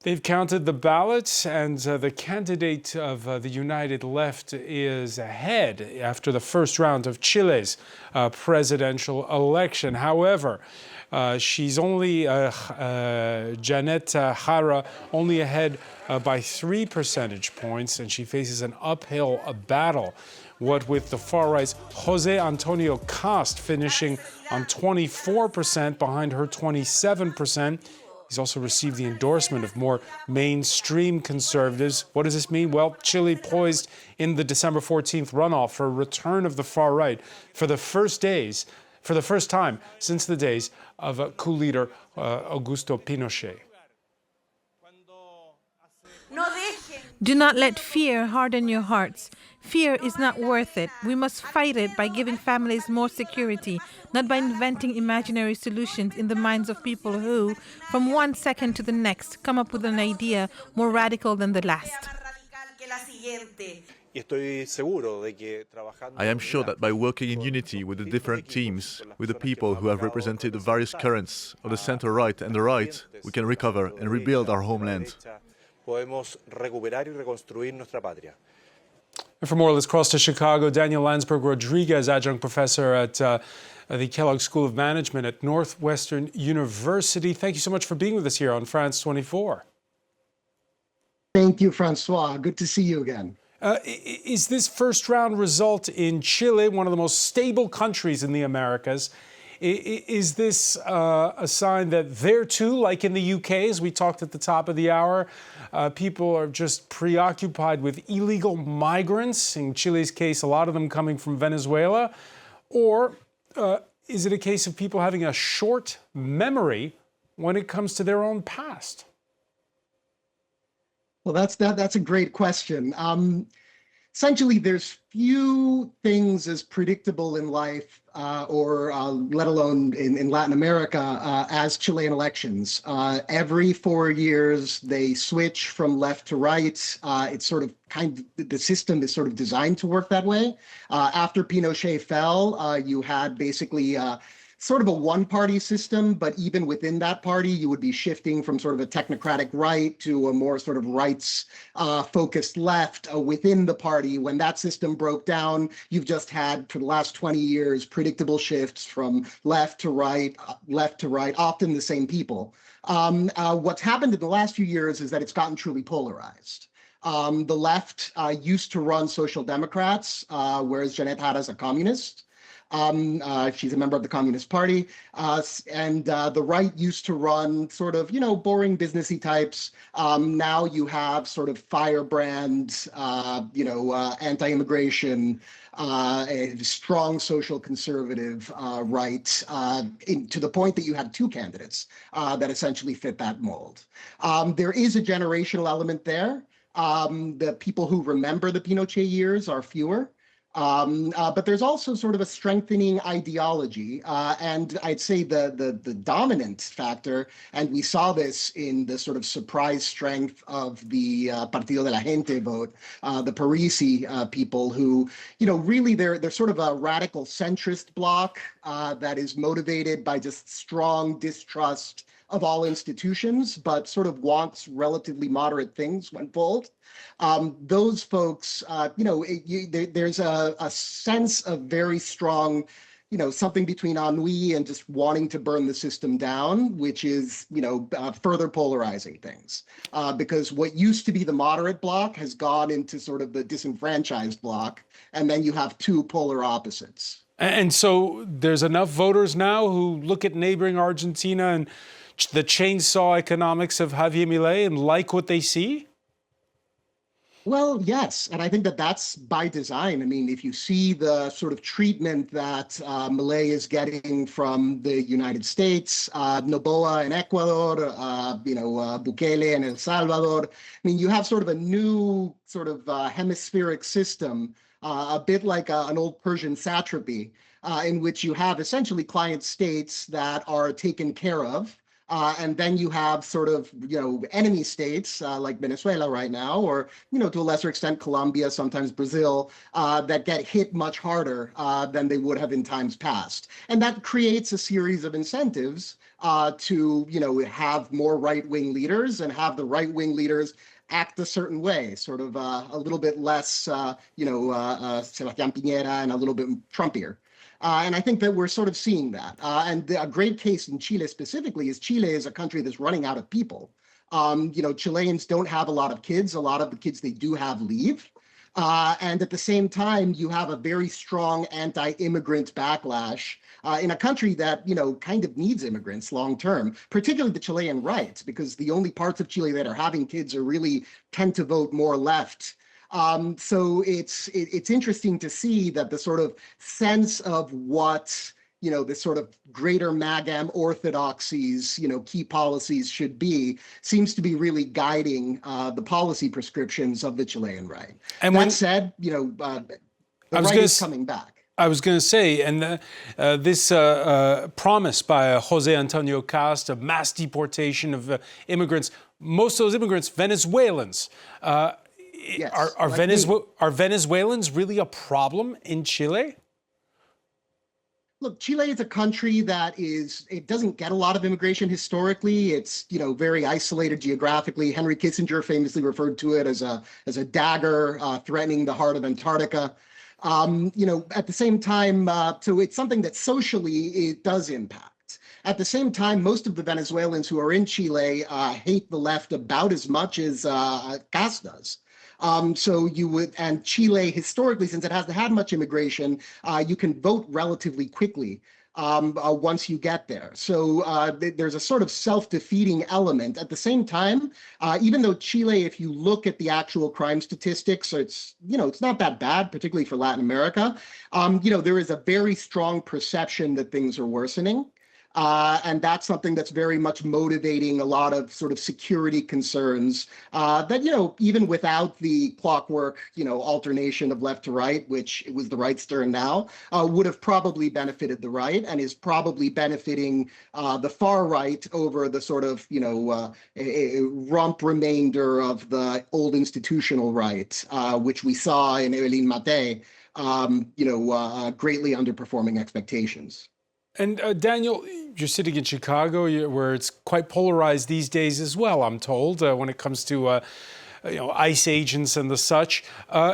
They've counted the ballots, and the candidate of the United Left is ahead after the first round of Chile's presidential election. However, she's only, Jeannette Jara, only ahead by 3 percentage points, and she faces an uphill battle. What with the far right's José Antonio Kast finishing on 24% behind her 27%. He's also received the endorsement of more mainstream conservatives. What does this mean? Well, Chile poised in the December 14th runoff for a return of the far right for the first time since the days of coup leader Augusto Pinochet. Do not let fear harden your hearts. Fear is not worth it. We must fight it by giving families more security, not by inventing imaginary solutions in the minds of people who, from one second to the next, come up with an idea more radical than the last. I am sure that by working in unity with the different teams, with the people who have represented the various currents of the center-right and the right, we can recover and rebuild our homeland. And for more, let's cross to Chicago. Daniel Lansberg-Rodriguez, adjunct professor at the Kellogg School of Management at Northwestern University. Thank you so much for being with us here on France 24. Thank you, Francois. Good to see you again. Is this first round result in Chile, one of the most stable countries in the Americas, is this a sign that there too, like in the UK, as we talked at the top of the hour, people are just preoccupied with illegal migrants, in Chile's case, a lot of them coming from Venezuela? Or is it a case of people having a short memory when it comes to their own past? Well, that's a great question. Essentially, there's few things as predictable in life, or let alone in Latin America, as Chilean elections. Every 4 years, they switch from left to right. It's sort of the system is sort of designed to work that way. After Pinochet fell, you had basically sort of a one-party system, but even within that party, you would be shifting from sort of a technocratic right to a more sort of rights-focused left within the party. When that system broke down, you've just had, for the last 20 years, predictable shifts from left to right, often the same people. What's happened in the last few years is that it's gotten truly polarized. The left used to run Social Democrats, whereas Jeannette Jara is a communist. She's a member of the Communist Party, and the right used to run sort of, boring businessy types. Now you have sort of firebrand, anti-immigration, a strong social conservative right, to the point that you had two candidates that essentially fit that mold. There is a generational element there. The people who remember the Pinochet years are fewer. But there's also sort of a strengthening ideology, and I'd say the dominant factor, and we saw this in the sort of surprise strength of the Partido de la Gente vote, the Parisi people who, really they're sort of a radical centrist bloc that is motivated by just strong distrust of all institutions, but sort of wants relatively moderate things when polled. Those folks, there's a sense of very strong, something between ennui and just wanting to burn the system down, which is, further polarizing things. Because what used to be the moderate bloc has gone into sort of the disenfranchised bloc, and then you have two polar opposites. And so there's enough voters now who look at neighboring Argentina and the chainsaw economics of Javier Milei and like what they see? Well, yes, and I think that that's by design. I mean, if you see the sort of treatment that Milei is getting from the United States, Noboa in Ecuador, Bukele in El Salvador, I mean, you have sort of a new sort of hemispheric system, a bit like an old Persian satrapy, in which you have essentially client states that are taken care of And then you have sort of, enemy states like Venezuela right now, or, to a lesser extent, Colombia, sometimes Brazil, that get hit much harder than they would have in times past. And that creates a series of incentives to, have more right-wing leaders and have the right-wing leaders act a certain way, sort of a little bit less, Sebastián Piñera and a little bit Trumpier. And I think that we're sort of seeing that. And a great case in Chile specifically is Chile is a country that's running out of people. Chileans don't have a lot of kids. A lot of the kids they do have leave. And at the same time, you have a very strong anti-immigrant backlash in a country that, kind of needs immigrants long term, particularly the Chilean right, because the only parts of Chile that are having kids are really tend to vote more left. So it's interesting to see that the sort of sense of what the sort of greater MAGAM orthodoxies, key policies should be, seems to be really guiding the policy prescriptions of the Chilean right. And that said, the right is coming back. I was going to say, and this promise by José Antonio Kast of mass deportation of immigrants, most of those immigrants, Venezuelans. Yes, are Venezuelans really a problem in Chile? Look, Chile is a country that it doesn't get a lot of immigration historically. It's, very isolated geographically. Henry Kissinger famously referred to it as a dagger threatening the heart of Antarctica. At the same time, so it's something that socially it does impact. At the same time, most of the Venezuelans who are in Chile hate the left about as much as Kast does. So you would, and Chile historically, since it hasn't had much immigration, you can vote relatively quickly once you get there. So there's a sort of self-defeating element. At the same time, even though Chile, if you look at the actual crime statistics, it's not that bad, particularly for Latin America. There is a very strong perception that things are worsening. And that's something that's very much motivating a lot of sort of security concerns that, even without the clockwork, alternation of left to right, which it was the right's turn now, would have probably benefited the right and is probably benefiting the far right over the sort of, a rump remainder of the old institutional right, which we saw in Evelyn Matei, greatly underperforming expectations. And Daniel, you're sitting in Chicago, where it's quite polarized these days as well, I'm told, when it comes to ICE agents and the such.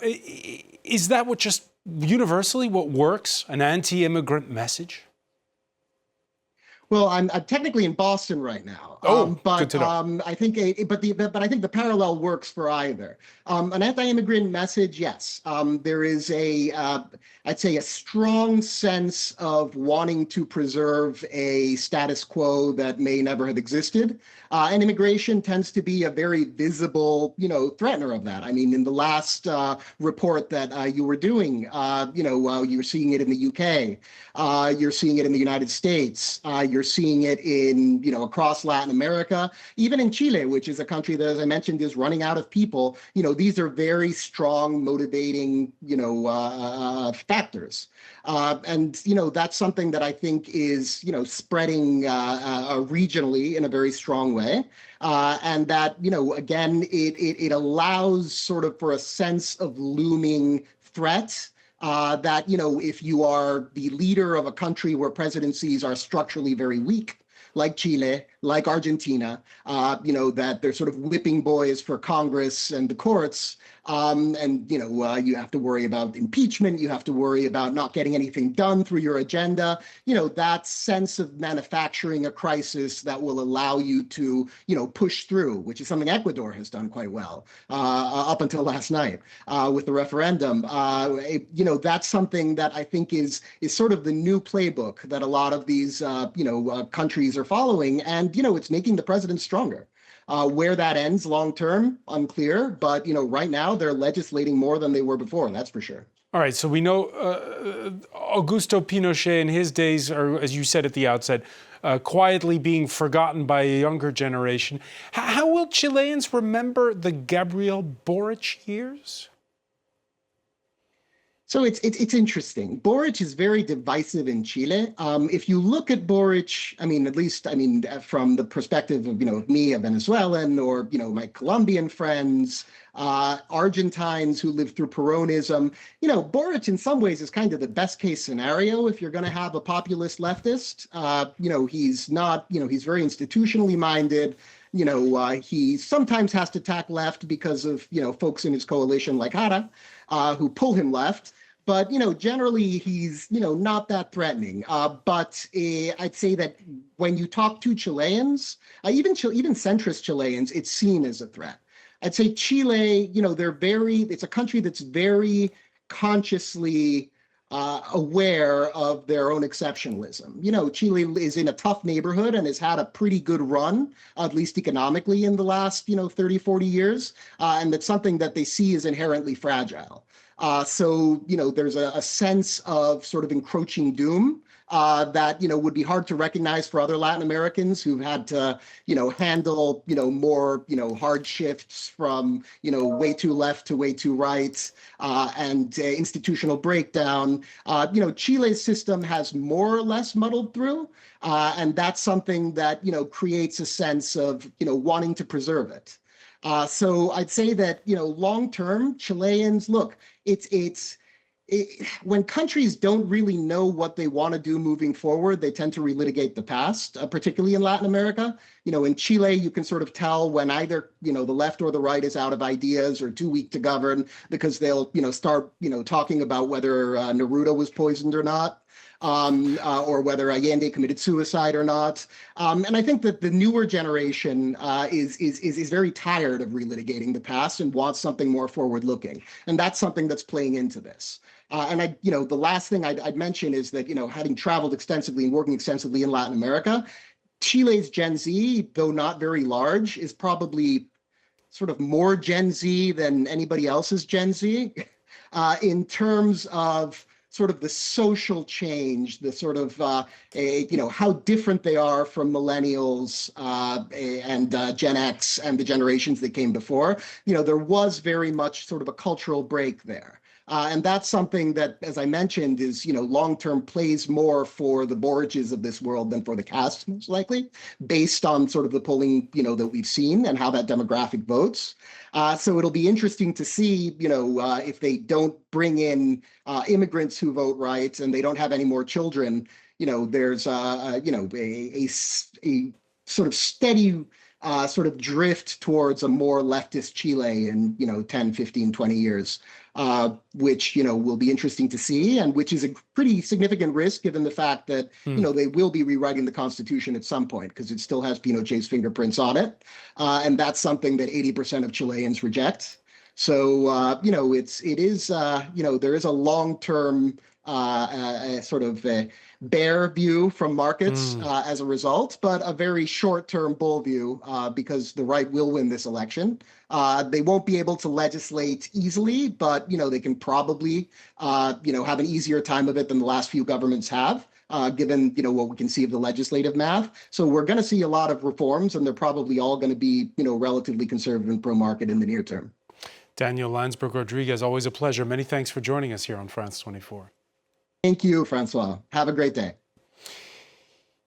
Is that what just universally what works, an anti-immigrant message? Well, I'm technically in Boston right now. But good to know. I think, I think the parallel works for either. An anti-immigrant message, yes. There is I'd say a strong sense of wanting to preserve a status quo that may never have existed. And immigration tends to be a very visible, threatener of that. I mean, in the last report that you were doing, you're seeing it in the UK, you're seeing it in the United States, you're seeing it in, across Latin America, even in Chile, which is a country that, as I mentioned, is running out of people. These are very strong, motivating, factors. And, that's something that I think is, spreading regionally in a very strong way. And that, again, it allows sort of for a sense of looming threat. That, if you are the leader of a country where presidencies are structurally very weak, like Chile, like Argentina, that they're sort of whipping boys for Congress and the courts. You have to worry about impeachment. You have to worry about not getting anything done through your agenda. That sense of manufacturing a crisis that will allow you to, push through, which is something Ecuador has done quite well up until last night with the referendum. That's something that I think is sort of the new playbook that a lot of these, countries are following. And, it's making the president stronger. Where that ends long term, unclear. But right now they're legislating more than they were before. That's for sure. All right. So we know Augusto Pinochet in his days, or as you said at the outset, quietly being forgotten by a younger generation. How will Chileans remember the Gabriel Boric years? So it's interesting. Boric is very divisive in Chile. If you look at Boric, at least from the perspective of me, a Venezuelan, or my Colombian friends, Argentines who lived through Peronism, Boric in some ways is kind of the best case scenario if you're going to have a populist leftist. He's not, he's very institutionally minded. He sometimes has to tack left because of folks in his coalition like Jara, who pull him left. But, generally, he's, not that threatening. But I'd say that when you talk to Chileans, even centrist Chileans, it's seen as a threat. I'd say Chile, it's a country that's very consciously aware of their own exceptionalism. Chile is in a tough neighborhood and has had a pretty good run, at least economically, in the last, 30, 40 years. And that's something that they see as inherently fragile. So there's a sense of sort of encroaching doom that, would be hard to recognize for other Latin Americans who've had to, handle, more, hard shifts from, way too left to way too right, and institutional breakdown. Chile's system has more or less muddled through, and that's something that, creates a sense of, wanting to preserve it. So I'd say that, long-term Chileans, look, when countries don't really know what they want to do moving forward, they tend to relitigate the past, particularly in Latin America. In Chile, you can sort of tell when either, the left or the right is out of ideas or too weak to govern because they'll, start, talking about whether Neruda was poisoned or not. Or whether Allende committed suicide or not. And I think that the newer generation is very tired of relitigating the past and wants something more forward-looking. And that's something that's playing into this. And the last thing I'd mention is that, having traveled extensively and working extensively in Latin America, Chile's Gen Z, though not very large, is probably sort of more Gen Z than anybody else's Gen Z in terms of sort of the social change, the sort of, how different they are from millennials and Gen X and the generations that came before. There was very much sort of a cultural break there. And that's something that, as I mentioned, is, long-term plays more for the Borics of this world than for the Kasts, most likely, based on sort of the polling, that we've seen and how that demographic votes. So it'll be interesting to see, if they don't bring in immigrants who vote right and they don't have any more children, there's, a sort of steady sort of drift towards a more leftist Chile in, 10, 15, 20 years. Which, will be interesting to see, and which is a pretty significant risk given the fact that, they will be rewriting the Constitution at some point because it still has Pinochet's fingerprints on it. And that's something that 80% of Chileans reject. So, there is a long-term sort of bear view from markets as a result, but a very short-term bull view because the right will win this election. They won't be able to legislate easily, but, they can probably, have an easier time of it than the last few governments have. Given, what we can see of the legislative math. So we're going to see a lot of reforms, and they're probably all going to be, relatively conservative and pro-market in the near term. Daniel Lansberg-Rodriguez, always a pleasure. Many thanks for joining us here on France 24. Thank you, Francois. Have a great day.